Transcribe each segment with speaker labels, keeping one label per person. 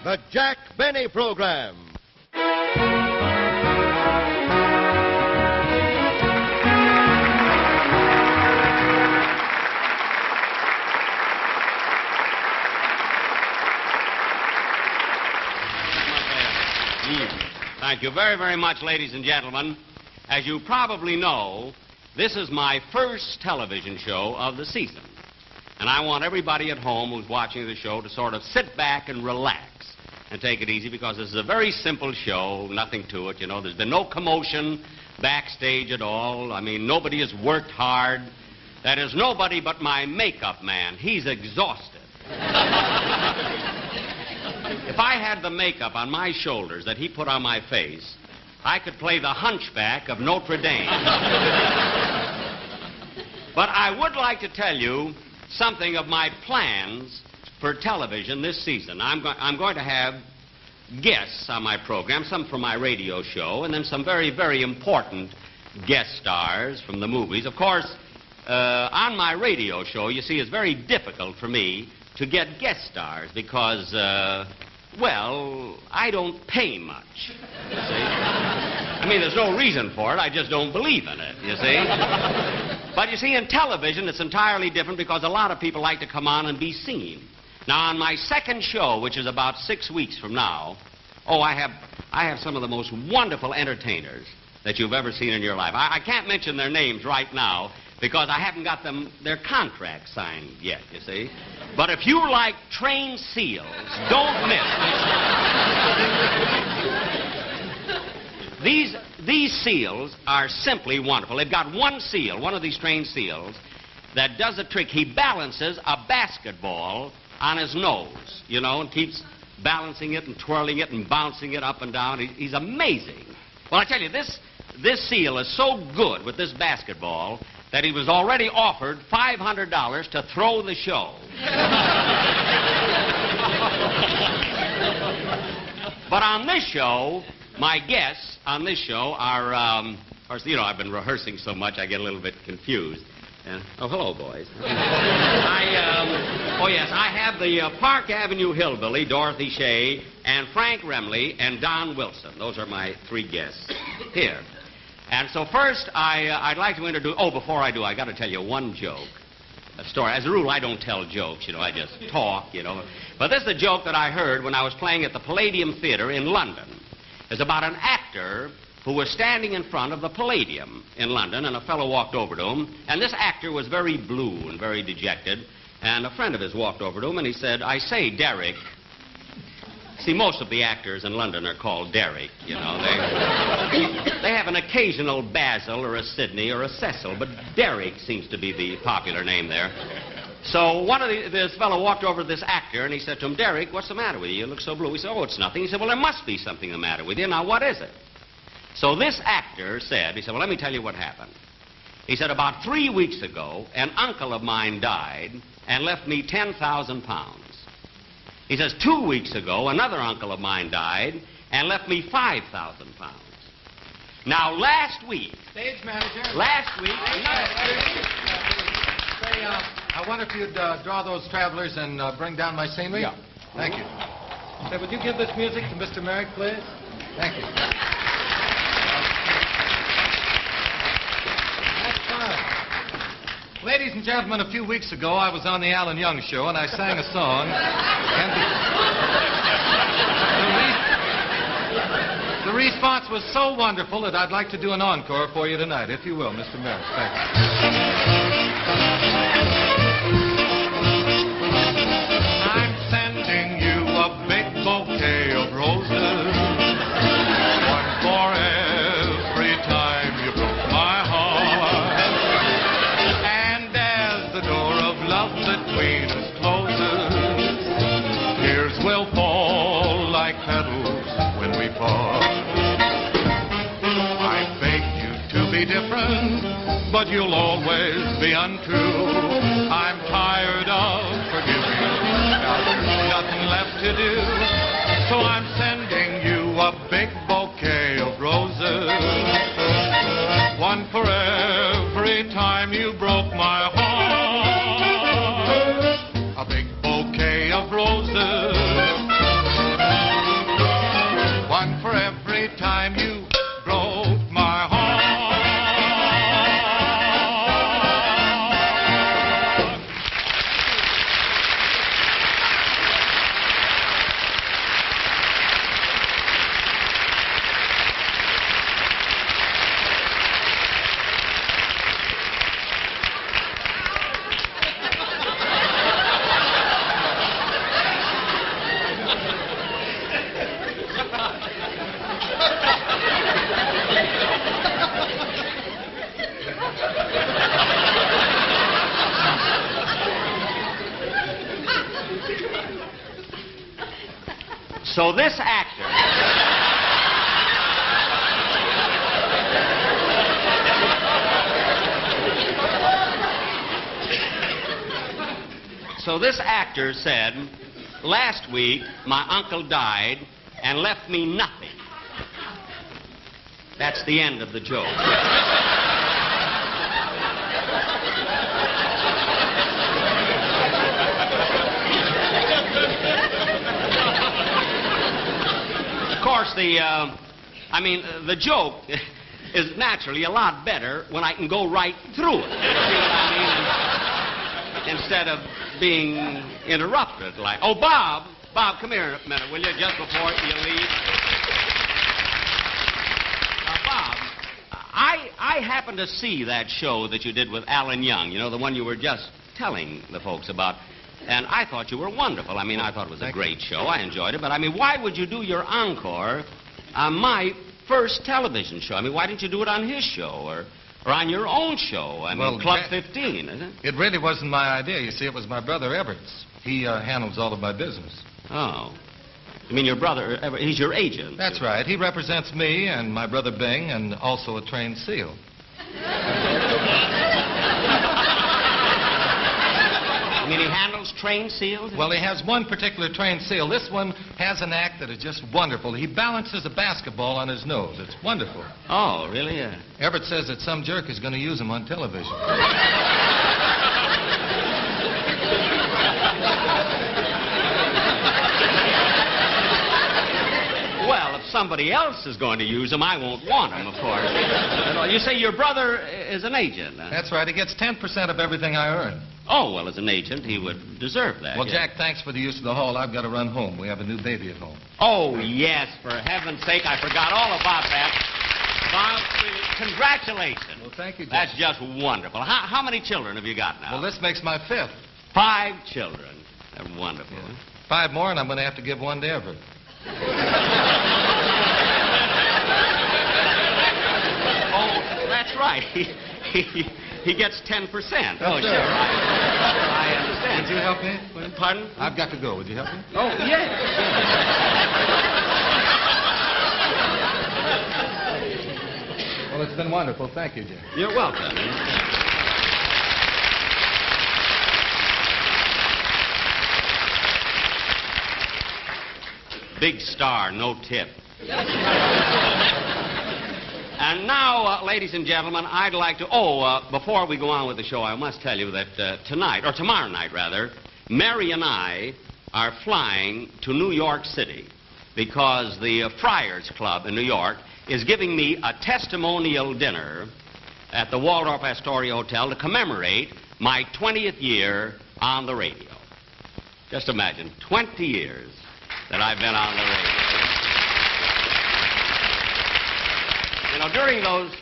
Speaker 1: The Jack Benny Program.
Speaker 2: Thank you very, very much, ladies and gentlemen. As you probably know, this is my first television show of the season. And I want everybody at home who's watching the show to sort of sit back and relax and take it easy, because this is a very simple show, nothing to it, you know. There's been no commotion backstage at all. I mean, nobody has worked hard. That is, nobody but my makeup man. He's exhausted. If I had the makeup on my shoulders that he put on my face, I could play the hunchback of Notre Dame. But I would like to tell you something of my plans for television this season. I'm going to have guests on my program, some from my radio show, and then some very, very important guest stars from the movies. Of course, on my radio show, you see, it's very difficult for me to get guest stars because, well, I don't pay much, you see. I mean, there's no reason for it. I just don't believe in it, you see. But you see, in television, it's entirely different because a lot of people like to come on and be seen. Now, on my second show, which is about 6 weeks from now, I have some of the most wonderful entertainers that you've ever seen in your life. I can't mention their names right now because I haven't got their contracts signed yet, you see. But if you like trained seals, don't miss it. These seals are simply wonderful. They've got one seal, one of these trained seals, that does a trick. He balances a basketball on his nose, you know, and keeps balancing it and twirling it and bouncing it up and down. He's amazing. Well, I tell you, this seal is so good with this basketball that he was already offered $500 to throw the show. But on this show, my guests on this show are, you know, I've been rehearsing so much I get a little bit confused. Hello, boys. I have the Park Avenue Hillbilly, Dorothy Shay, and Frank Remley, and Don Wilson. Those are my three guests here. And so first, I'd like to introduce... before I do, I got to tell you one joke, a story. As a rule, I don't tell jokes, you know, I just talk, you know. But this is a joke that I heard when I was playing at the Palladium Theater in London. It's about an actor who was standing in front of the Palladium in London, and a fellow walked over to him, and this actor was very blue and very dejected, and a friend of his walked over to him, and he said, "I say, Derek..." See, most of the actors in London are called Derek, you know. They have an occasional Basil or a Sidney or a Cecil, but Derek seems to be the popular name there. So this fellow walked over to this actor, and he said to him, "Derek, what's the matter with you? You look so blue." He said, "Oh, it's nothing." He said, "Well, there must be something the matter with you. Now, what is it?" So this actor said, "Well, let me tell you what happened." He said, "About 3 weeks ago, an uncle of mine died and left me 10,000 pounds. He says, 2 weeks ago, another uncle of mine died and left me 5,000 pounds. Now, last week..."
Speaker 3: Stage manager.
Speaker 2: Last week...
Speaker 3: Say, I wonder if you'd draw those travelers and bring down my scenery.
Speaker 2: Yeah.
Speaker 3: Thank you. Say, would you give this music to Mr. Merrick, please? Thank you. That's fine. Ladies and gentlemen, a few weeks ago, I was on the Alan Young Show, and I sang a song. And the response was so wonderful that I'd like to do an encore for you tonight, if you will, Mr. Merrick. Thank you. I'm sending you a big bouquet of roses, one for every time you broke my heart. And as the door of love between us closes, tears will fall like petals when we part. I begged you to be different, but you'll always be untrue. I'm tired of forgiving. Now there's nothing left to do. So I'm sending you a big bouquet of roses, one for every time you broke my heart. A big bouquet of roses,
Speaker 2: So this actor... So this actor said, last week my uncle died and left me nothing. That's the end of the joke. Of course, the joke is naturally a lot better when I can go right through it. See what I mean? Instead of being interrupted, like, oh, Bob, come here a minute, will you, just before you leave? Bob, I happened to see that show that you did with Alan Young, you know, the one you were just telling the folks about, and I thought you were wonderful. I mean, I thought it was a great show. I enjoyed it, but, I mean, why would you do your encore on my first television show? I mean, why didn't you do it on his show, or on your own show? I mean, Club 15, isn't it?
Speaker 4: It really wasn't my idea. You see, it was my brother Everett's. He handles all of my business.
Speaker 2: Oh. You mean your brother, he's your agent?
Speaker 4: That's right. He represents me and my brother Bing and also a trained seal.
Speaker 2: You mean he handles trained seals?
Speaker 4: Well, he has one particular trained seal. This one has an act that is just wonderful. He balances a basketball on his nose. It's wonderful.
Speaker 2: Oh, really?
Speaker 4: Everett says that some jerk is going to use him on television.
Speaker 2: Well, if somebody else is going to use him, I won't want him, of course. You say your brother is an agent, huh?
Speaker 4: That's right. He gets 10% of everything I earn.
Speaker 2: Oh, well, as an agent, he would deserve that.
Speaker 4: Well,
Speaker 2: yes.
Speaker 4: Jack, thanks for the use of the hall. I've got to run home. We have a new baby at home.
Speaker 2: Oh, yes, for heaven's sake. I forgot all about that. Bob, congratulations.
Speaker 4: Well, thank you, Jack.
Speaker 2: That's just wonderful. How many children have you got now?
Speaker 4: Well, this makes my 5th.
Speaker 2: 5 children. They're wonderful.
Speaker 4: Yeah. 5 more, and I'm going to have to give one to Everett.
Speaker 2: Oh, that's right. He gets 10%. Oh, sure. I understand.
Speaker 4: Would you help me?
Speaker 2: Pardon?
Speaker 4: I've got to go. Would you help me?
Speaker 2: Oh, yes.
Speaker 4: Well, it's been wonderful. Thank you, Jack.
Speaker 2: You're welcome. Big star, no tip. And now, ladies and gentlemen, I'd like to... before we go on with the show, I must tell you that tonight, or tomorrow night, rather, Mary and I are flying to New York City because the Friars Club in New York is giving me a testimonial dinner at the Waldorf Astoria Hotel to commemorate my 20th year on the radio. Just imagine, 20 years that I've been on the radio. You know, during those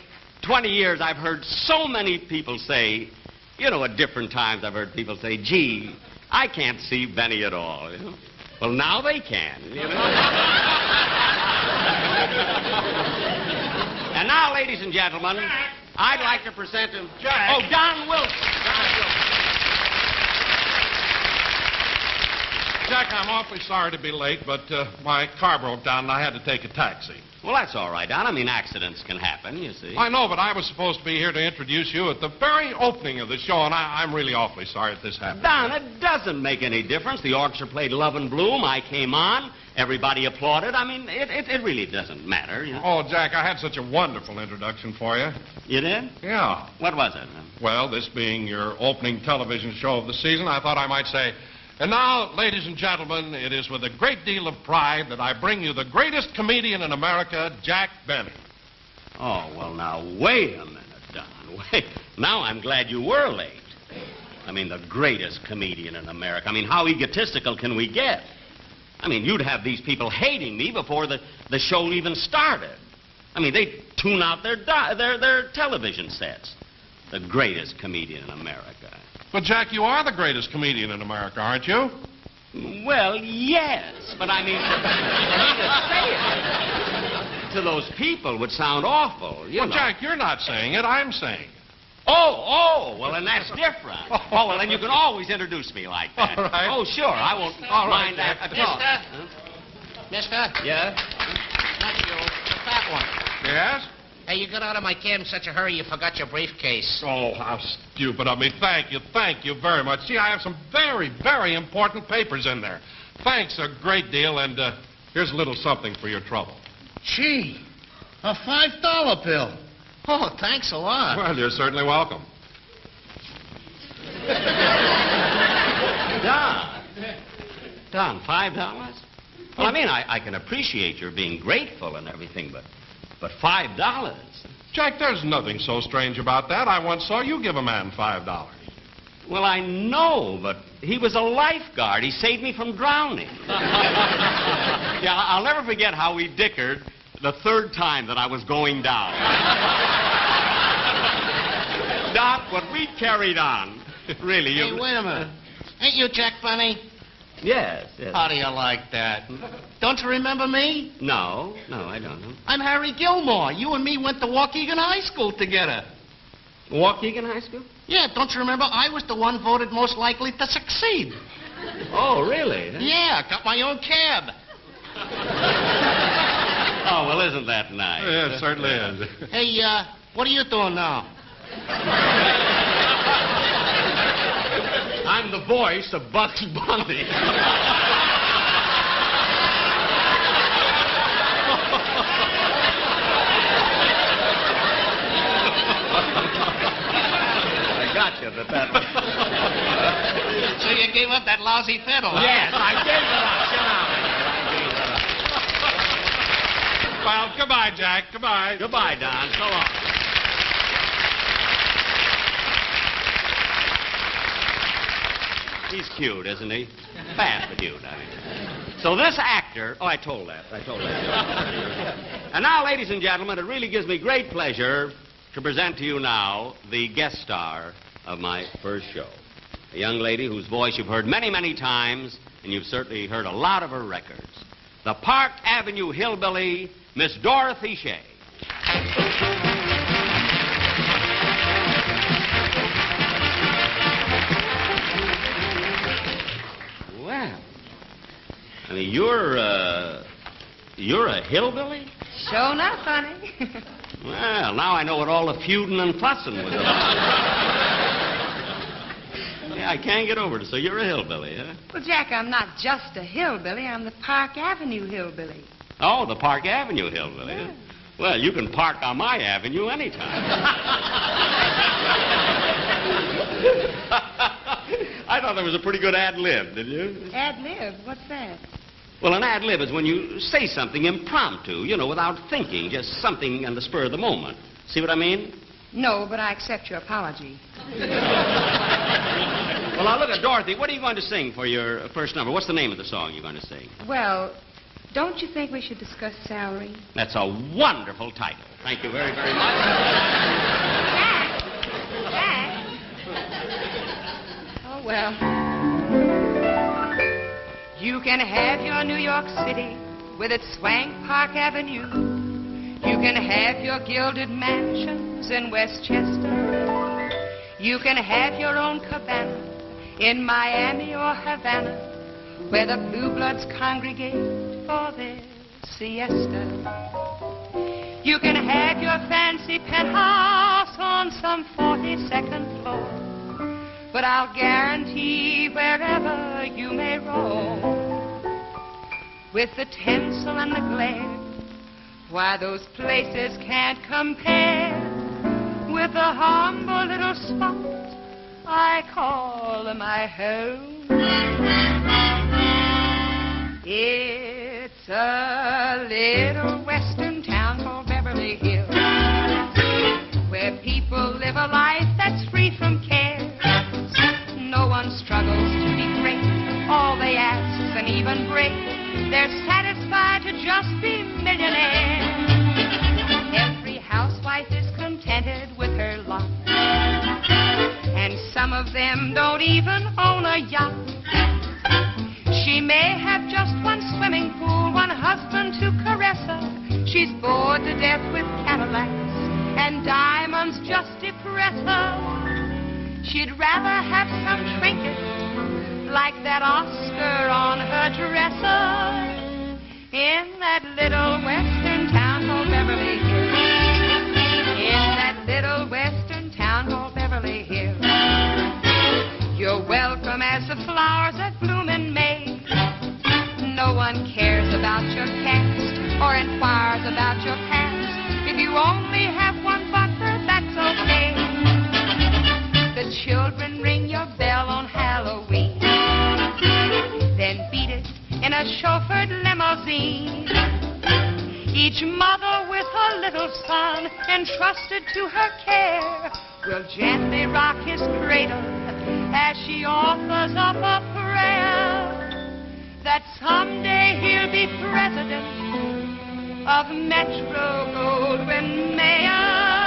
Speaker 2: 20 years, I've heard so many people say, you know, at different times I've heard people say, gee, I can't see Benny at all. You know? Well, now they can, you know. And now, ladies and gentlemen, I'd like to present him...
Speaker 3: Jack.
Speaker 2: Oh, Don Wilson.
Speaker 3: Jack, I'm awfully sorry to be late, but my car broke down and I had to take a taxi.
Speaker 2: Well, that's all right, Don. I mean, accidents can happen, you see.
Speaker 3: I know, but I was supposed to be here to introduce you at the very opening of the show, and I'm really awfully sorry that this happened.
Speaker 2: Don, it doesn't make any difference. The orchestra played Love and Bloom. I came on. Everybody applauded. I mean, it really doesn't matter, you know.
Speaker 3: Oh, Jack, I had such a wonderful introduction for you.
Speaker 2: You did?
Speaker 3: Yeah.
Speaker 2: What was it?
Speaker 3: Well, this being your opening television show of the season, I thought I might say, and now, ladies and gentlemen, it is with a great deal of pride that I bring you the greatest comedian in America, Jack Benny.
Speaker 2: Oh, well, now, wait a minute, Don. Wait. Now I'm glad you were late. I mean, the greatest comedian in America. I mean, how egotistical can we get? I mean, you'd have these people hating me before the show even started. I mean, they'd tune out their television sets. The greatest comedian in America.
Speaker 3: But, Jack, you are the greatest comedian in America, aren't you?
Speaker 2: Well, yes, but I mean, to say it to those people would sound awful, you know.
Speaker 3: Jack, you're not saying it. I'm saying it.
Speaker 2: Oh, well, then that's different. Oh, well, then you can always introduce me like that.
Speaker 4: All right.
Speaker 2: Oh, sure, I won't mind that at all.
Speaker 5: Mister?
Speaker 2: Yeah?
Speaker 5: Not you. The fat one.
Speaker 3: Yes?
Speaker 5: Hey, you got out of my cab in such a hurry you forgot your briefcase.
Speaker 3: Oh, how stupid of me. Thank you very much. See, I have some very, very important papers in there. Thanks a great deal, and here's a little something for your trouble.
Speaker 6: Gee, a $5 bill. Oh, thanks a lot.
Speaker 3: Well, you're certainly welcome.
Speaker 2: Don, $5? Well, I mean, I can appreciate your being grateful and everything, but $5?
Speaker 3: Jack, there's nothing so strange about that. I once saw you give a man $5.
Speaker 2: Well, I know, but he was a lifeguard. He saved me from drowning. Yeah, I'll never forget how we dickered the third time that I was going down. Doc, what we carried on, really.
Speaker 6: Hey, wait a minute. Ain't you Jack Bunny?
Speaker 2: Yes.
Speaker 6: How do you like that? Don't you remember me?
Speaker 2: No, I don't know.
Speaker 6: I'm Harry Gilmore. You and me went to Waukegan High School together.
Speaker 2: Waukegan High School?
Speaker 6: Yeah, don't you remember? I was the one voted most likely to succeed.
Speaker 2: Oh, really?
Speaker 6: Yeah, got my own cab.
Speaker 2: Oh, well, isn't that nice?
Speaker 3: Yeah, it certainly is.
Speaker 6: Hey, what are you doing now?
Speaker 2: I'm the voice of Bugs Bunny. I got you, but that...
Speaker 6: So you gave up that lousy fiddle, huh?
Speaker 2: Yes, I gave it up. Sit down.
Speaker 3: Well, goodbye, Jack. Goodbye.
Speaker 2: Goodbye, Don. So long. He's cute, isn't he? Fast but cute, I mean. So this actor... Oh, I told that. And now, ladies and gentlemen, it really gives me great pleasure to present to you now the guest star of my first show. A young lady whose voice you've heard many, many times, and you've certainly heard a lot of her records. The Park Avenue hillbilly, Miss Dorothy Shay. Well, I mean, you're a hillbilly?
Speaker 7: Sure enough, honey.
Speaker 2: Well, now I know what all the feuding and fussing was about. Yeah, I can't get over it. So you're a hillbilly, huh?
Speaker 7: Well, Jack, I'm not just a hillbilly. I'm the Park Avenue hillbilly.
Speaker 2: Oh, the Park Avenue hillbilly, huh? Well, you can park on my avenue anytime. I thought that was a pretty good ad-lib, did you?
Speaker 7: Ad-lib? What's that?
Speaker 2: Well, an ad-lib is when you say something impromptu, you know, without thinking, just something on the spur of the moment. See what I mean?
Speaker 7: No, but I accept your apology.
Speaker 2: Well, now, look at Dorothy. What are you going to sing for your first number? What's the name of the song you're going to sing?
Speaker 7: Well, don't you think we should discuss salary?
Speaker 2: That's a wonderful title. Thank you very, very much.
Speaker 7: Jack! Oh, well. You can have your New York City with its swank Park Avenue. You can have your gilded mansions in Westchester. You can have your own cabana in Miami or Havana, where the blue bloods congregate for their siesta. You can have your fancy penthouse on some 42nd floor, but I'll guarantee wherever you may roam, with the tinsel and the glare, why, those places can't compare with the humble little spot I call my home. It's a little western town called Beverly Hills, where people live a life that's free from cares. No one struggles to be great. All they ask and even break, they're satisfied to just be millionaires. Every housewife is contented with her lot, and some of them don't even own a yacht. She may have just one swimming pool, one husband to caress her. She's bored to death with Cadillacs and diamonds just impress her. She'd rather have some trinket like that Oscar on her dresser in that little western town called Beverly Hills. In that little western town called Beverly Hills. You're welcome as the flowers that bloom in May. No one cares about your caste or inquires about your past. If you only have one butler, that's okay. The children ring your bell on Halloween, then beat it in a chauffeured limousine. Each mother with her little son entrusted to her care will gently rock his cradle as she offers up a prayer that someday he'll be president of Metro Goldwyn Mayer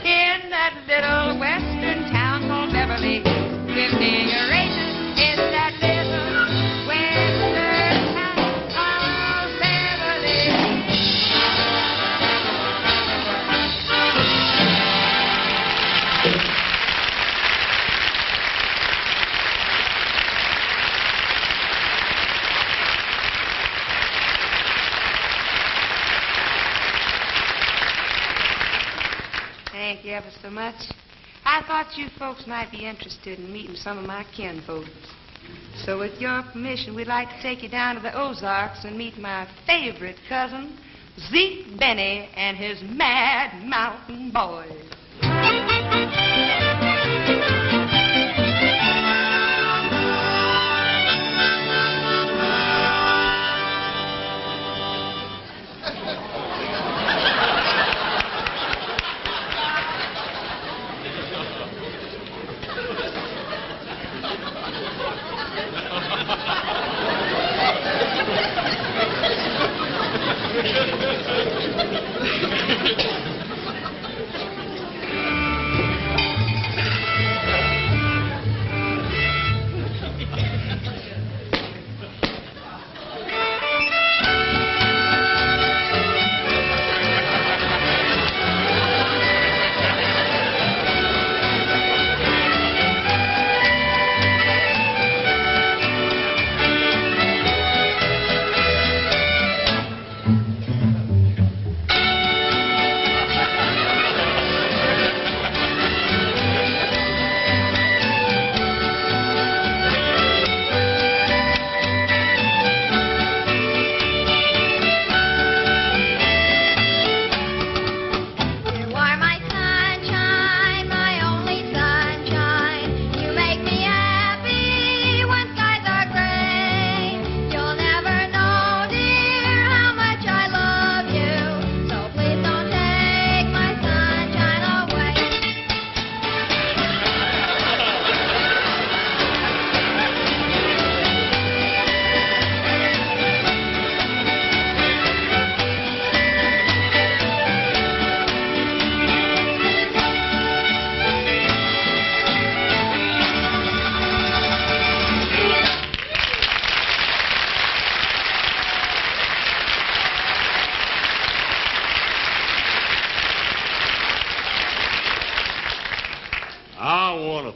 Speaker 7: in that little western town called Beverly Hills. Living arrangements in that little western town called Beverly Hills. Thank you ever so much. I thought you folks might be interested in meeting some of my kinfolk. So with your permission, we'd like to take you down to the Ozarks and meet my favorite cousin, Zeke Benny and his Mad Mountain Boys.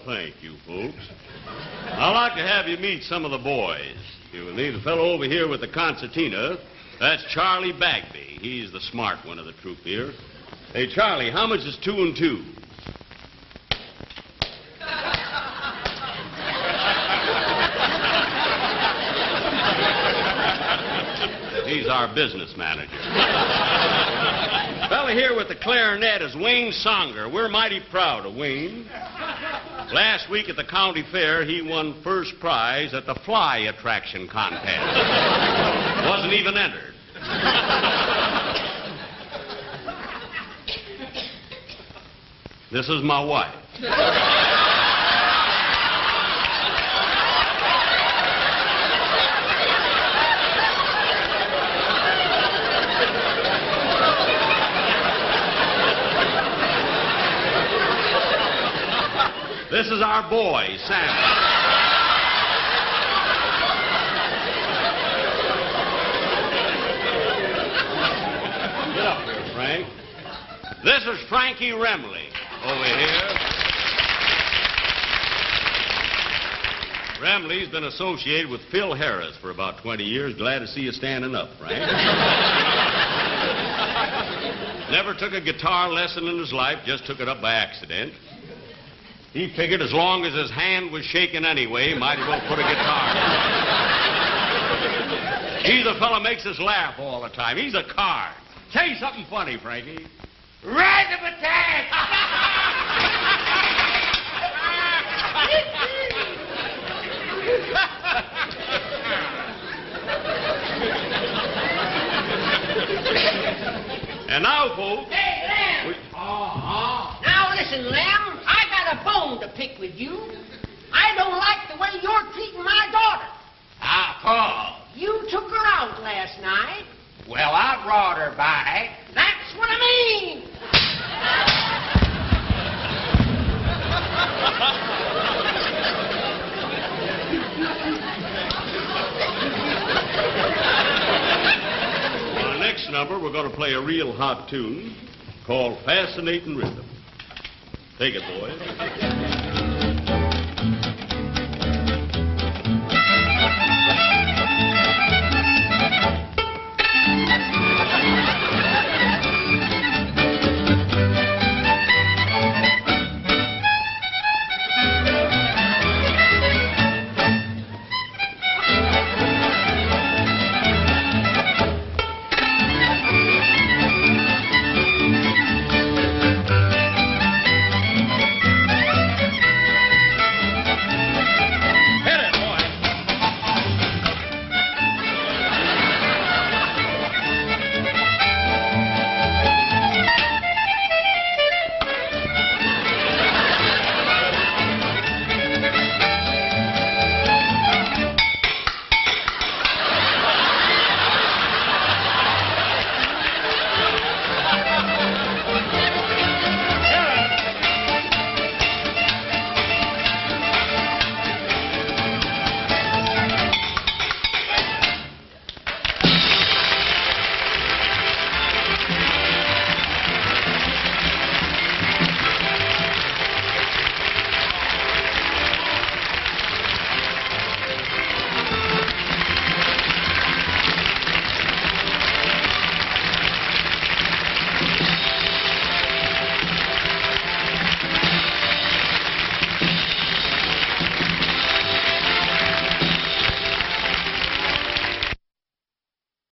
Speaker 1: Thank you, folks. I'd like to have you meet some of the boys. You will need a fellow over here with the concertina. That's Charlie Bagby. He's the smart one of the troupe here. Hey, Charlie, how much is 2 and 2? He's our business manager. Fella here with the clarinet is Wayne Songer. We're mighty proud of Wayne. Last week at the county fair, he won first prize at the fly attraction contest. Wasn't even entered. This is my wife. This is our boy, Sam. Get up here, Frank. This is Frankie Remley. over here. Remley's been associated with Phil Harris for about 20 years. Glad to see you standing up, Frank. Never took a guitar lesson in his life, just took it up by accident. He figured as long as his hand was shaking anyway, might as well put a guitar in. He's a fella makes us laugh all the time. He's a card. Say something funny, Frankie.
Speaker 5: Rise of attack!
Speaker 1: And now, folks...
Speaker 5: Hey, Lem! Now, listen, Lem. I got a bone to pick with you. I don't like the way you're treating my daughter.
Speaker 2: Paul.
Speaker 5: You took her out last night.
Speaker 2: Well, I brought her back.
Speaker 5: That's what I mean.
Speaker 1: On the next number, we're going to play a real hot tune called Fascinating Rhythm. Take it, boys.